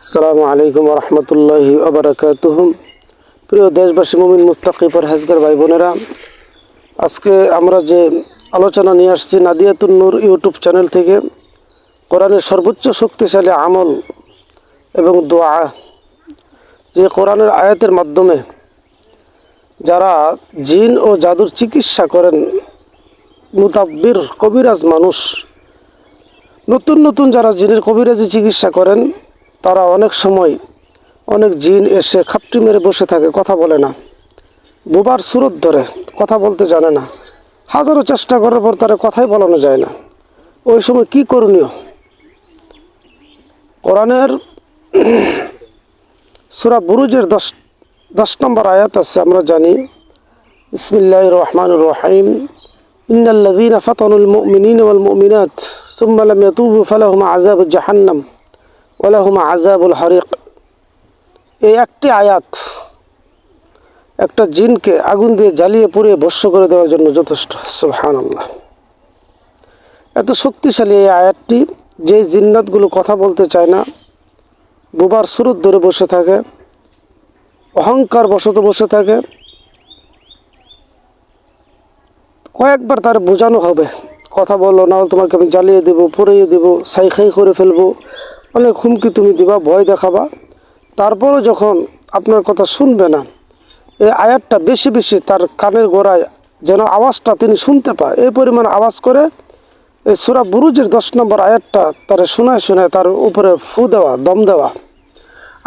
আসসালামু আলাইকুম রহমতুল্লাহি ওয়া প্রিয় দেশবাসী, মুমিন মুত্তাকি পরহেজগার ভাই বোনেরা, আজকে আমরা যে আলোচনা নিয়ে আসছি নাদিয়াতুন নূর ইউটিউব চ্যানেল থেকে, কোরআনের সর্বোচ্চ শক্তিশালী আমল এবং দোয়া, যে কোরআনের আয়াতের মাধ্যমে যারা জিন ও জাদুর চিকিৎসা করেন, মুতাব্বির কবিরাজ মানুষ, নতুন নতুন যারা জিনের কবিরাজি চিকিৎসা করেন, তারা অনেক সময় অনেক জিন এসে খাপটি মেরে বসে থাকে, কথা বলে না, বোবার সুরত ধরে, কথা বলতে জানে না। হাজারো চেষ্টা করার পর তারা কথাই বলানো যায় না। ওই সময় কি করণীয়? কোরআনের সূরা বুরুজের 10 নম্বর আয়াত আছে, আমরা জানি, বিসমিল্লাহির রহমানির রহিম, ইন্নাল্লাযীনা ফাতানুল মুমিনিনা ওয়াল মুমিনাত সুম্মা লাম ইয়াতুবু ফালাহুম আযাবু জাহান্নাম ওয়া লাহুম আযাবুল হারিক। এই একটি আয়াত একটা জিনকে আগুন দিয়ে জ্বালিয়ে পুড়িয়ে ভস্ম করে দেওয়ার জন্য যথেষ্ট। সুবহানাল্লাহ, এত শক্তিশালী এই আয়াতটি। যে জিন্নাতগুলো কথা বলতে চায় না, বোবার সুরত ধরে বসে থাকে, অহংকার বশত বসে থাকে, কয়েকবার তার বোঝানো হবে, কথা বলো না, তোমাকে আমি জ্বালিয়ে দেবো, পুড়িয়ে দেবো, সাইখাই করে ফেলবো, অনেক হুমকি তুমি দিবা, ভয় দেখাবা। তারপরও যখন আপনার কথা শুনবে না, এই আয়াতটা বেশি বেশি তার কানের গোড়ায় যেন আওয়াজটা তিনি শুনতে পায়, এই পরিমাণ আওয়াজ করে এই সূরা বুরুজের 10 নম্বর আয়াতটা তারা শোনায় শোনায় তার উপরে ফু দেওয়া, দম দেওয়া,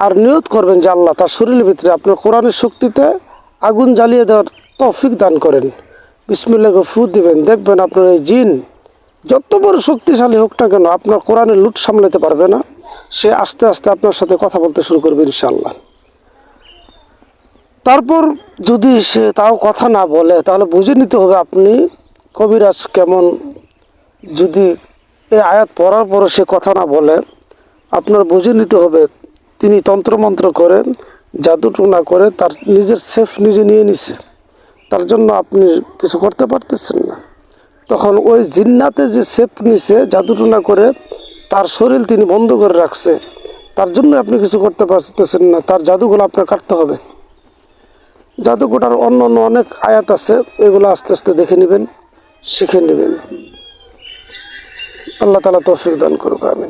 আর নিয়ত করবেন যে আল্লাহ তার শরীরের ভিতরে আপনার কোরআনের শক্তিতে আগুন জ্বালিয়ে দেওয়ার তৌফিক দান করেন। বিসমিল্লাহকে ফু দিবেন, দেখবেন আপনার এই জিন যত বড় শক্তিশালী হোক না কেন, আপনার কোরআনের লুট সামলাতে পারবে না। সে আস্তে আস্তে আপনার সাথে কথা বলতে শুরু করবে ইনশাআল্লাহ। তারপর যদি সে তাও কথা না বলে, তাহলে বুঝে নিতে হবে আপনি কবিরাজ কেমন। যদি এই আয়াত পড়ার পরও সে কথা না বলে, আপনার বুঝে নিতে হবে তিনি তন্ত্রমন্ত্র করে, জাদুটুনা করে তার নিজের সেফ নিজে নিয়ে নিছে, তার জন্য আপনি কিছু করতে পারতেছেন না। তখন ওই জিন্নাতে যে সেফ নিছে জাদুটুনা করে, তার শরীর তিনি বন্ধ করে রাখছে, তার জন্য আপনি কিছু করতে পারতেছেন না। তার জাদুগুলো আপনার কাটতে হবে। জাদুঘটার অন্য অন্য অনেক আয়াত আছে, এগুলো আস্তে আস্তে দেখে নেবেন, শিখে নেবেন। আল্লাহ তাআলা তৌফিক দান করুক, আমিন।